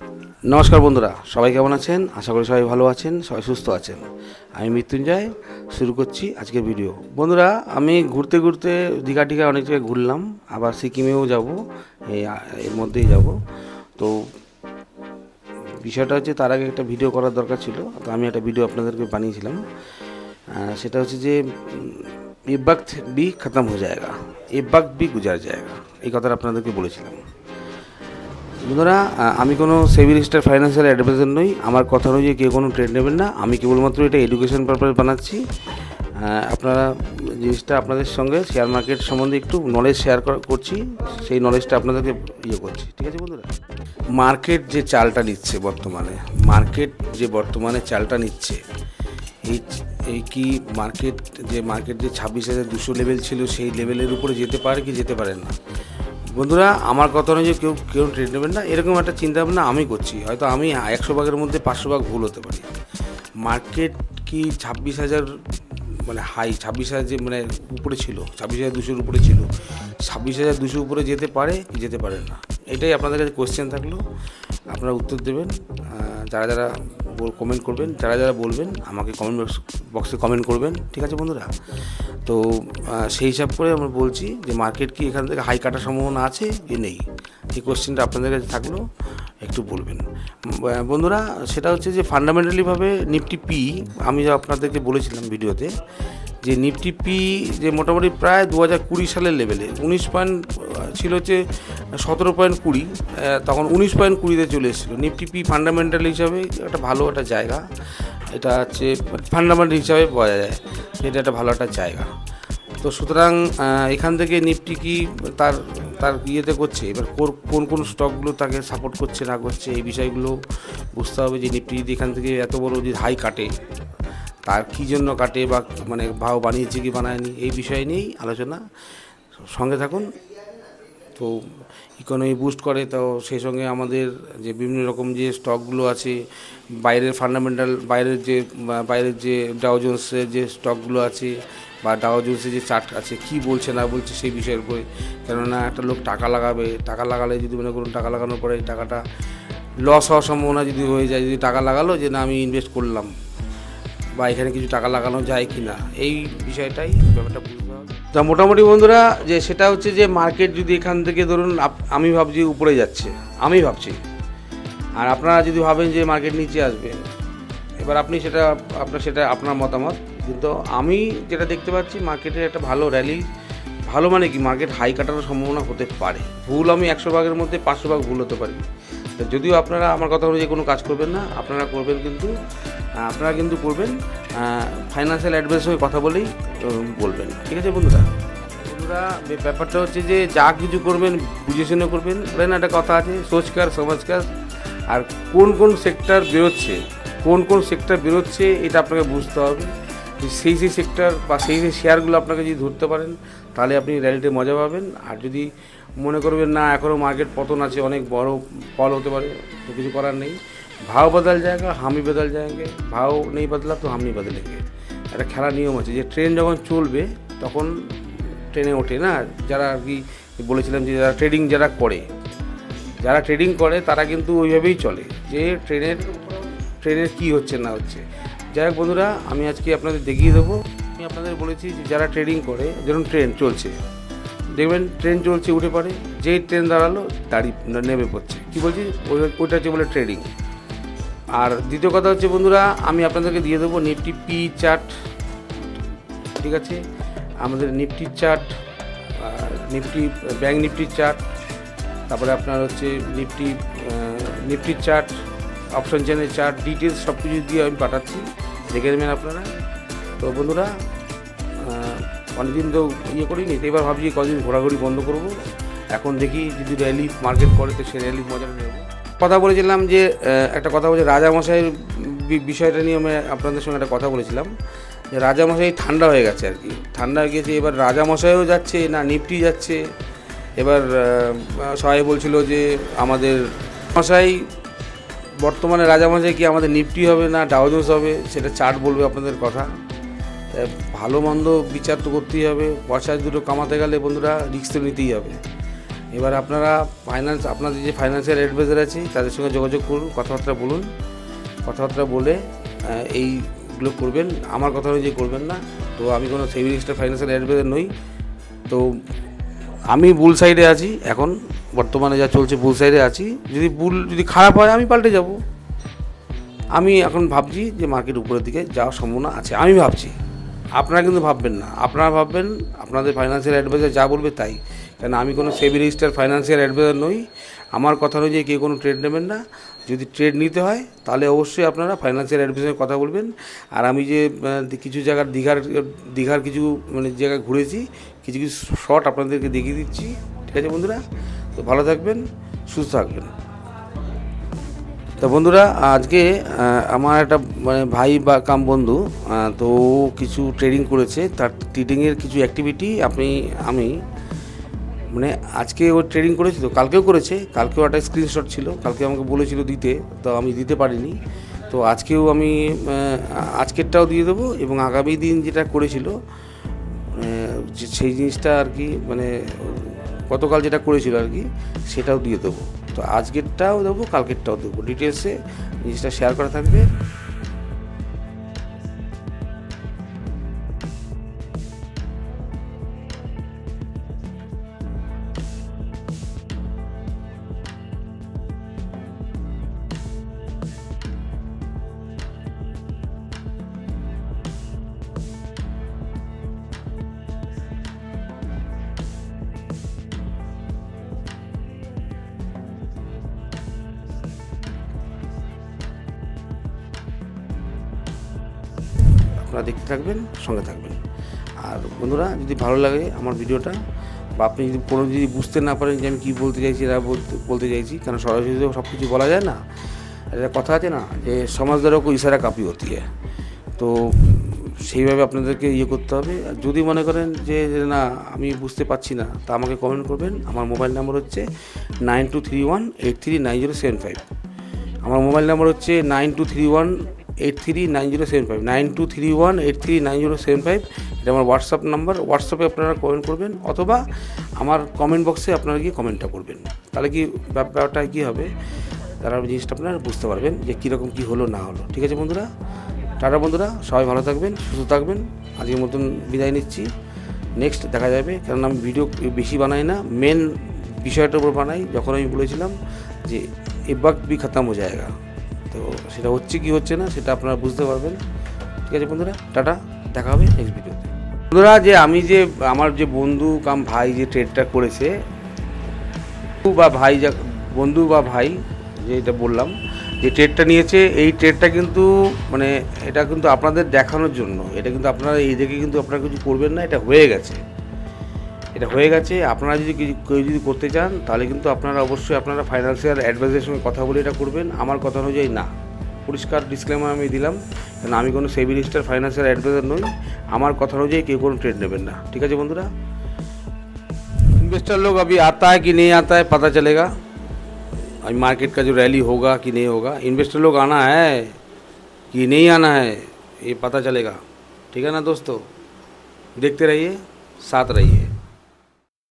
नमस्कार बंधुरा सबाई केमन आছেন आशा करी सबाई भालो आছেন सबाई सुस्थ आছেন। आमी मृत्युंजय शुरू करছি আজকের ভিডিও। বন্ধুরা আমি ঘুরতে ঘুরতে দীঘা টিঘা অনেক জায়গায় ঘুরলাম, আবার সিকিমেও যাব, এর মধ্যেই যাব। তো বিষয়টা হচ্ছে তার আগে একটা ভিডিও করার দরকার ছিল, তো আমি একটা ভিডিও আপনাদেরকে বানিয়েছিলাম। সেটা হচ্ছে যে ये वक्त भी ख़त्म हो जाएगा, ये वक्त भी गुजर जाएगा, এই কথাটা আপনাদেরকে বলেছিলাম। বন্ধুরা আমি কোনো সেভি রেজিস্টার ফাইন্যান্সিয়াল অ্যাডভাইজার নই, আমার কথা অনুযায়ী কেউ কোনো ট্রেড নেবেন না। আমি কেবলমাত্র এটা এডুকেশন পারপাস বানাচ্ছি। আপনারা জিনিসটা আপনাদের সঙ্গে শেয়ার মার্কেট সম্বন্ধে একটু নলেজ শেয়ার করছি, সেই নলেজটা আপনাদেরকে করছি, ঠিক আছে বন্ধুরা। মার্কেট যে চালটা নিচ্ছে বর্তমানে, বর্তমানে চালটা নিচ্ছে, এই কি মার্কেট যে 26,200 লেভেল ছিল, সেই লেভেলের উপরে যেতে পারে কি যেতে পারে না। বন্ধুরা আমার কথা অনুযায়ী কেউ ট্রেড নেবেন না, এরকম একটা চিন্তাভাবনা আমি করছি। হয়তো আমি 100 ভাগের মধ্যে 500 ভাগ ভুল হতে পারি। মার্কেট কি 26,000 মানে হাই 26,000 যে মানে উপরে ছিল, 26,200 উপরে ছিল, 26,200 উপরে যেতে পারে কি যেতে পারে না, এটাই আপনাদের কাছে কোয়েশ্চেন থাকলো। আপনারা উত্তর দেবেন, যারা যারা কমেন্ট করবেন, যারা বলবেন আমাকে কমেন্ট বক্সে কমেন্ট করবেন, ঠিক আছে বন্ধুরা। তো সেই হিসাব করে আমরা বলছি যে মার্কেট কি এখান থেকে হাই কাটার সম্ভাবনা আছে কি নেই, এই কোয়েশ্চেনটা আপনাদের কাছে থাকলো, একটু বলবেন বন্ধুরা। সেটা হচ্ছে যে ফান্ডামেন্টালিভাবে নিফটি পি আমি আপনাদেরকে বলেছিলাম ভিডিওতে, যে নিফটি পি যে মোটামুটি প্রায় 2020 সালের লেভেলে 19 পয়েন্ট ছিল, হচ্ছে 17.20, তখন 19.20-তে চলে এসেছিলো। নিফটি পি ফান্ডামেন্টাল হিসাবে একটা ভালো একটা জায়গা, এটা হচ্ছে ফান্ডামেন্টাল হিসাবে পাওয়া যায়, এটা একটা ভালো একটা জায়গা। তো সুতরাং এখান থেকে নিফটি কি তার ইয়েতে করছে, এবার কোন স্টকগুলো তাকে সাপোর্ট করছে না করছে, এই বিষয়গুলো বুঝতে হবে। যে নিফটি যদি এখান থেকে এত বড় যে হাই কাটে, তার কী জন্য কাটে, বা মানে ভাও বানিয়েছে কি বানায়নি, এই বিষয় নিয়েই আলোচনা, সঙ্গে থাকুন। তো ইকোনমি বুস্ট করে, তো সেই সঙ্গে আমাদের যে বিভিন্ন রকম যে স্টকগুলো আছে, বাইরের ফান্ডামেন্টাল, বাইরের যে ডাও জোন্সের যে স্টকগুলো আছে, বা ডাও জোন্সের যে চার্ট আছে, কী বলছে না বলছে সেই বিষয়ের উপরে। কেননা একটা লোক টাকা লাগালে যদি মনে করুন টাকা লাগানোর পরে টাকাটা লস হওয়ার সম্ভাবনা যদি হয়ে যায়, যদি টাকা লাগালো যে না আমি ইনভেস্ট করলাম, বা এখানে কিছু টাকা লাগানো যায় কি না, এই বিষয়টাই ব্যাপারটা বুঝতে হবে। তা মোটামুটি বন্ধুরা যে সেটা হচ্ছে যে মার্কেট যদি এখান থেকে ধরুন আমি ভাবছি উপরে যাচ্ছে, আমি ভাবছি, আর আপনারা যদি ভাবেন যে মার্কেট নিচে আসবে, এবার সেটা আপনার মতামত। কিন্তু আমি যেটা দেখতে পাচ্ছি মার্কেটের একটা ভালো র্যালি, ভালো মানে কি মার্কেট হাই কাটার সম্ভাবনা হতে পারে। ভুল আমি 100 ভাগের মধ্যে 500 ভাগ ভুল হতে পারি। যদিও আপনারা আমার কথা অনুযায়ী কোনো কাজ করবেন না, আপনারা কিন্তু করবেন ফাইন্যান্সিয়াল অ্যাডভাইসের সঙ্গে কথা বলেই বলবেন, ঠিক আছে বন্ধুরা। ব্যাপারটা হচ্ছে যে যা কিছু করবেন বুঝে শুনে করবেন, বলেন একটা কথা আছে সোচকার সমাজকার। আর কোন সেক্টর বেরোচ্ছে এটা আপনাকে বুঝতে হবে। সেই সেক্টর বা সেই শেয়ারগুলো আপনাকে যদি ধরতে পারেন, তাহলে আপনি র্যালিতে মজা পাবেন। আর যদি মনে করবেন না এখনও মার্কেট পতন আছে, অনেক বড় ফল হতে পারে, তো কিছু করার নেই। ভাও বদল জায়গা, হামি বদল যায়গে, ভাও নেই বদলা তো হাম নেই বদলেঙ্গে। একটা খেলার নিয়ম আছে যে ট্রেন যখন চলবে তখন ট্রেনে ওঠে না, যারা আর কি বলেছিলাম যে যারা ট্রেডিং করে তারা কিন্তু ওইভাবেই চলে, যে ট্রেনের কী হচ্ছে না হচ্ছে। যাই হোক বন্ধুরা, আমি আজকে আপনাদের দেখিয়ে দেবো। আমি আপনাদের বলেছি যে যারা ট্রেডিং করে, যেমন ট্রেন চলছে, দেখবেন ট্রেন চলছে উঠে পড়ে, যেই ট্রেন দাঁড়ালো নেমে পড়ছে, কী বলছি ওইটা হচ্ছে বলে ট্রেডিং। আর দ্বিতীয় কথা হচ্ছে বন্ধুরা, আমি আপনাদেরকে দিয়ে দেবো নিফটি পি চার্ট, ঠিক আছে, আমাদের নিফটির চার্ট, ব্যাঙ্ক নিফটির চার্ট, তারপরে আপনার হচ্ছে নিফটির চার্ট, অপশন চেনের চার্ট, ডিটেলস সব কিছু দিয়ে আমি পাঠাচ্ছি, দেখে নেবেন আপনারা। তো বন্ধুরা অনেকদিন তো করিনি, তো এবার ভাবছি কদিন ঘোরাঘুরি বন্ধ করব। এখন দেখি যদি র্যালি মার্কেট করে তো সেই র্যালির মজা নেব। কথা বলেছিলাম যে একটা কথা বলছে রাজামশাইয়ের বিষয়টা নিয়ে আমি আপনাদের সঙ্গে একটা কথা বলেছিলাম, যে রাজামশাই ঠান্ডা হয়ে গেছে আর কি, ঠান্ডা হয়ে গেছে। এবার রাজামশাইও যাচ্ছে না নিফটি যাচ্ছে। এবার সবাই বলছিল যে আমাদের মশাই বর্তমানে রাজামশাই কি আমাদের নিফটি হবে না ডাও জোন্স হবে, সেটা চার্ট বলবে আপনাদের কথা। ভালো মন্দ বিচার তো করতেই হবে, পয়সা দুটো কামাতে গেলে বন্ধুরা রিস্ক তো নিতেই হবে। এবার আপনারা আপনাদের যে ফাইন্যান্সিয়াল অ্যাডভাইজার আছে তাদের সঙ্গে যোগাযোগ করুন, কথাবার্তা বলুন, কথাবার্তা বলে এইগুলো করবেন। আমার কথা অনুযায়ী করবেন না। তো আমি কোনো সেভিং রেজিস্টার ফাইন্যান্সিয়াল অ্যাডভাইজার নই। তো আমি বুল সাইডে আছি, এখন বর্তমানে যা চলছে বুল সাইডে আছি। যদি খারাপ হয় আমি পাল্টে যাব। আমি এখন ভাবছি যে মার্কেট উপরের দিকে যাওয়ার সম্ভাবনা আছে, আমি ভাবছি। আপনারা কিন্তু ভাববেন না, আপনারা ভাববেন আপনাদের ফাইন্যান্সিয়াল অ্যাডভাইজার যা বলবে তাই। কেন আমি কোনো সেবি রেজিস্টার ফাইন্যান্সিয়াল অ্যাডভাইজার নই। আমার কথা অনুযায়ী কেউ কোনো ট্রেড নেবেন না। যদি ট্রেড নিতে হয় তাহলে অবশ্যই আপনারা ফাইন্যান্সিয়াল অ্যাডভাইজারের কথা বলবেন। আর আমি যে কিছু জায়গার দীঘার কিছু জায়গায় ঘুরেছি, কিছু শর্ট আপনাদেরকে দেখিয়ে দিচ্ছি। ঠিক আছে বন্ধুরা? তো ভালো থাকবেন, সুস্থ থাকবেন। তো বন্ধুরা, আজকে আমার একটা ভাই বা কাম বন্ধু, তো কিছু ট্রেডিং করেছে। তার ট্রেডিংয়ের কিছু অ্যাক্টিভিটি আমি আজকে ও ট্রেডিং করেছি, তো কালকেও করেছে। কালকেও একটা স্ক্রিনশট ছিল, কালকে আমাকে বলেছিল দিতে, তো আমি দিতে পারিনি। তো আজকেও আমি আজকেরটাও দিয়ে দেবো, এবং আগামী দিন যেটা করেছিল সেই জিনিসটা আর কি, গতকাল যেটা করেছিল আর কি, সেটাও দিয়ে দেবো। তো আজকেরটাও দেবো, কালকেরটাও দেবো, ডিটেলসে জিনিসটা শেয়ার করা থাকবে। আপনারা দেখতে থাকবেন, সঙ্গে থাকবেন। আর বন্ধুরা, যদি ভালো লাগে আমার ভিডিওটা, বা আপনি যদি বুঝতে না পারেন যে আমি কী বলতে চাইছি, এটা বলতে চাইছি, কারণ সরাসরি তো সব কিছু বলা যায় না। একটা কথা আছে না, যে সমাজদারও কো ইশারা কাপি হতি হয়। তো সেইভাবে আপনাদেরকে করতে হবে। আর যদি মনে করেন যে না আমি বুঝতে পারছি না, তা আমাকে কমেন্ট করবেন। আমার মোবাইল নাম্বার হচ্ছে 9231839075। আমার মোবাইল নাম্বার হচ্ছে 9231839075, 9231839075। এটা আমার হোয়াটসঅ্যাপ নাম্বার। হোয়াটসঅ্যাপে আপনারা কমেন্ট করবেন, অথবা আমার কমেন্ট বক্সে আপনারা গিয়ে কমেন্টটা করবেন। তাহলে কি ব্যাপারটা কী হবে, তারা জিনিসটা আপনারা বুঝতে পারবেন যে কীরকম কী হলো না হলো। ঠিক আছে বন্ধুরা? টাটা বন্ধুরা, সবাই ভালো থাকবেন, সুস্থ থাকবেন। আজকের মতন বিদায় নিচ্ছি। নেক্সট দেখা যাবে, কারণ আমি ভিডিও বেশি বানাই না, মেন বিষয়টার উপর বানাই। যখন আমি বলেছিলাম যে এ वक्त भी खत्म हो जाएगा, তো সেটা হচ্ছে কি হচ্ছে না সেটা আপনারা বুঝতে পারবেন। ঠিক আছে বন্ধুরা, টাটা, দেখা হবে নেক্সট ভিডিওতে। বন্ধুরা, যে আমি যে আমার যে বন্ধু কাম ভাই যে ট্রেডটা করেছে, বন্ধু বা ভাই যে এটা বললাম যে ট্রেডটা নিয়েছে, এই ট্রেডটা কিন্তু এটা কিন্তু আপনাদের দেখানোর জন্য। এটা কিন্তু আপনারা এই দেখে কিন্তু আপনারা কিছু করবেন না, এটা হয়ে গেছে। আপনারা যদি কেউ করতে চান, তাহলে কিন্তু আপনারা অবশ্যই আপনারা ফাইন্যান্সিয়াল অ্যাডভাইজারের সঙ্গে কথা বলে এটা করবেন। আমার কথা অনুযায়ী না। পরিষ্কার ডিসক্লেমার আমি দিলাম, কারণ আমি কোনো সেবি রেজিস্টার ফাইন্যান্সিয়াল অ্যাডভাইজার নই। আমার কথা অনুযায়ী কেউ কোনো ট্রেড নেবেন না। ঠিক আছে বন্ধুরা? इन्वेस्टर लोग अभी आता है कि नहीं आता है पता चलेगा। अभी मार्केट का जो रैली होगा कि नहीं होगा, इन्वेस्टर लोग आना है कि नहीं आना है, ये पता चलेगा। ठीक है ना दोस्तों? देखते रहिए, साथ रहिए।